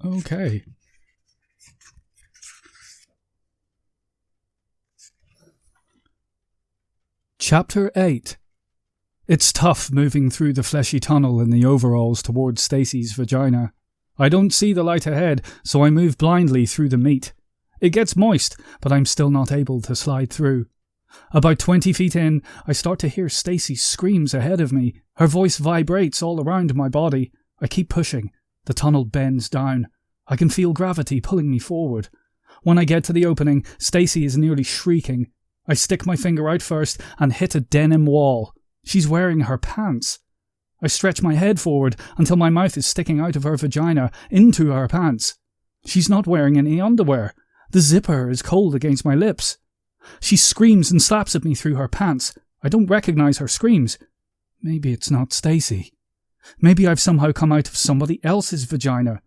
Okay. Chapter 8. It's tough moving through the fleshy tunnel in the overalls towards Stacy's vagina. I don't see the light ahead, so I move blindly through the meat. It gets moist, but I'm still not able to slide through. About 20 feet in, I start to hear Stacy's screams ahead of me. Her voice vibrates all around my body. I keep pushing. The tunnel bends down. I can feel gravity pulling me forward. When I get to the opening, Stacy is nearly shrieking. I stick my finger out first and hit a denim wall. She's wearing her pants. I stretch my head forward until my mouth is sticking out of her vagina into her pants. She's not wearing any underwear. The zipper is cold against my lips. She screams and slaps at me through her pants. I don't recognize her screams. Maybe it's not Stacy. Maybe I've somehow come out of somebody else's vagina.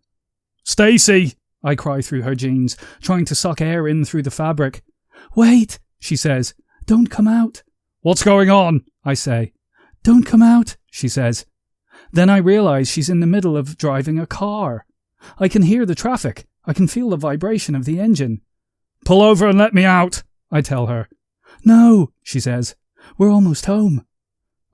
"Stacy!" I cry through her jeans, trying to suck air in through the fabric. "Wait," she says. "Don't come out." "What's going on?" I say. "Don't come out," she says. Then I realize she's in the middle of driving a car. I can hear the traffic. I can feel the vibration of the engine. "Pull over and let me out," I tell her. "No," she says. "We're almost home."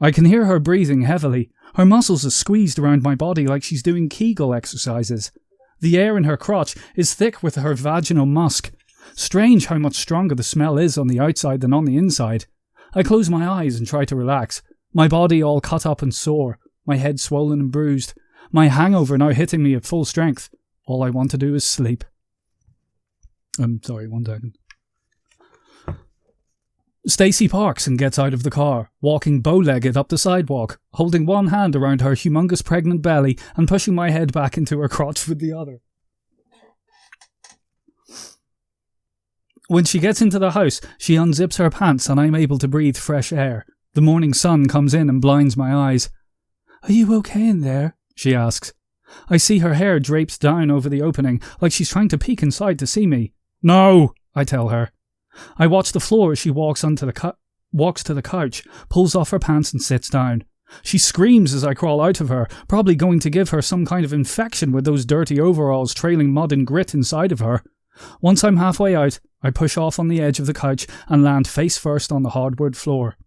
I can hear her breathing heavily. Her muscles are squeezed around my body like she's doing Kegel exercises. The air in her crotch is thick with her vaginal musk. Strange how much stronger the smell is on the outside than on the inside. I close my eyes and try to relax. My body all cut up and sore. My head swollen and bruised. My hangover now hitting me at full strength. All I want to do is sleep. Sorry, 1 second. Stacy parks and gets out of the car, walking bow-legged up the sidewalk, holding one hand around her humongous pregnant belly and pushing my head back into her crotch with the other. When she gets into the house, she unzips her pants and I'm able to breathe fresh air. The morning sun comes in and blinds my eyes. "Are you okay in there?" she asks. I see her hair draped down over the opening, like she's trying to peek inside to see me. "No," I tell her. I watch the floor as she walks to the couch, pulls off her pants and sits down. She screams as I crawl out of her, probably going to give her some kind of infection with those dirty overalls trailing mud and grit inside of her. Once I'm halfway out, I push off on the edge of the couch and land face first on the hardwood floor.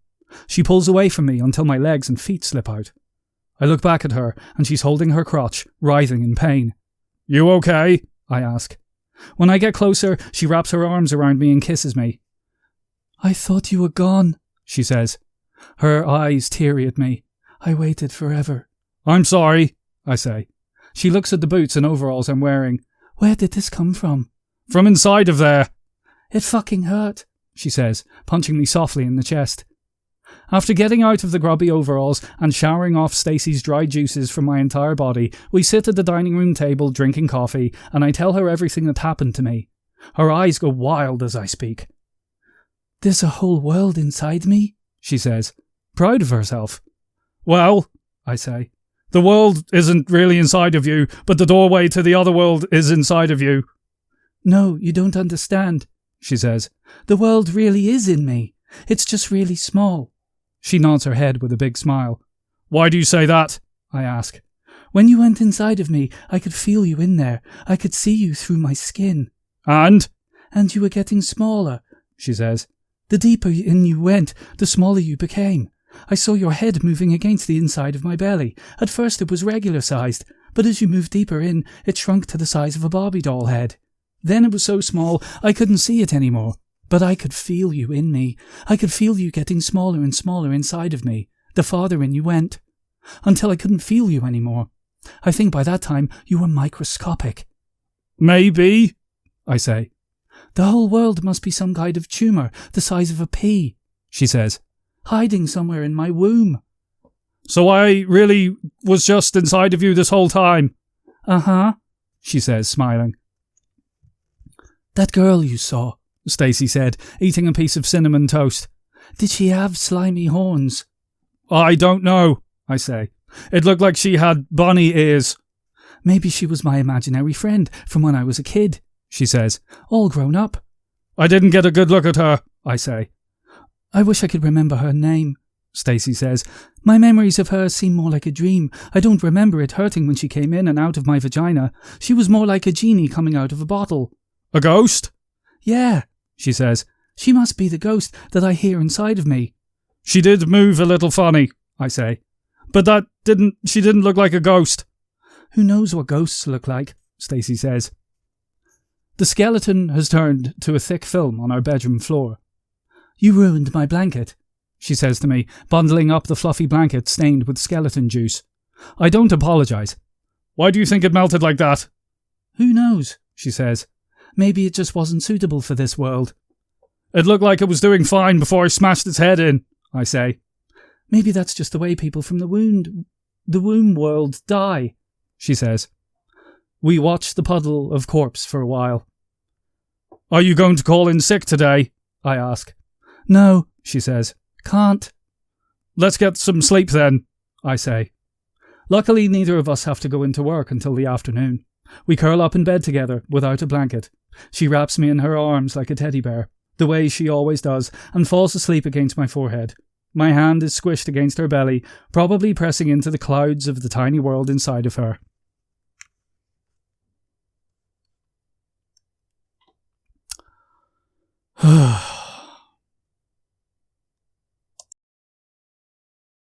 She pulls away from me until my legs and feet slip out. I look back at her and she's holding her crotch, writhing in pain. "You okay?" I ask. When I get closer, she wraps her arms around me and kisses me. "I thought you were gone," she says. Her eyes teary at me. "I waited forever." "I'm sorry," I say. She looks at the boots and overalls I'm wearing. "Where did this come from?" "From inside of there." "It fucking hurt," she says, punching me softly in the chest. After getting out of the grubby overalls and showering off Stacy's dry juices from my entire body, we sit at the dining room table drinking coffee, and I tell her everything that happened to me. Her eyes go wild as I speak. "There's a whole world inside me," she says, proud of herself. "Well," I say, "the world isn't really inside of you, but the doorway to the other world is inside of you." "No, you don't understand," she says. "The world really is in me. It's just really small." She nods her head with a big smile. "Why do you say that?" I ask. "When you went inside of me, I could feel you in there. I could see you through my skin." "And?" "And you were getting smaller," she says. "The deeper in you went, the smaller you became. I saw your head moving against the inside of my belly. At first it was regular sized, but as you moved deeper in, it shrunk to the size of a Barbie doll head. Then it was so small I couldn't see it anymore. But I could feel you in me. I could feel you getting smaller and smaller inside of me, the farther in you went, until I couldn't feel you anymore. I think by that time you were microscopic." "Maybe," I say. "The whole world must be some kind of tumour, the size of a pea," she says, "hiding somewhere in my womb." "So I really was just inside of you this whole time?" "Uh-huh," she says, smiling. "That girl you saw," Stacy said, eating a piece of cinnamon toast. "Did she have slimy horns?" "I don't know," I say. "It looked like she had bunny ears." "Maybe she was my imaginary friend from when I was a kid," she says, "all grown up." "I didn't get a good look at her," I say. "I wish I could remember her name," Stacy says. My memories of her seem more like a dream. I don't remember it hurting when she came in and out of my vagina. She was more like a genie coming out of a bottle. A ghost? Yeah, she says. She must be the ghost that I hear inside of me. She did move a little funny, I say. But she didn't look like a ghost. Who knows what ghosts look like, Stacy says. The skeleton has turned to a thick film on our bedroom floor. You ruined my blanket, she says to me, bundling up the fluffy blanket stained with skeleton juice. I don't apologise. Why do you think it melted like that? Who knows, she says. Maybe it just wasn't suitable for this world. It looked like it was doing fine before I smashed its head in, I say. Maybe that's just the way people from the womb world die, she says. We watch the puddle of corpse for a while. Are you going to call in sick today? I ask. No, she says. Can't. Let's get some sleep then, I say. Luckily, neither of us have to go into work until the afternoon. We curl up in bed together, without a blanket. She wraps me in her arms like a teddy bear, the way she always does, and falls asleep against my forehead. My hand is squished against her belly, probably pressing into the clouds of the tiny world inside of her.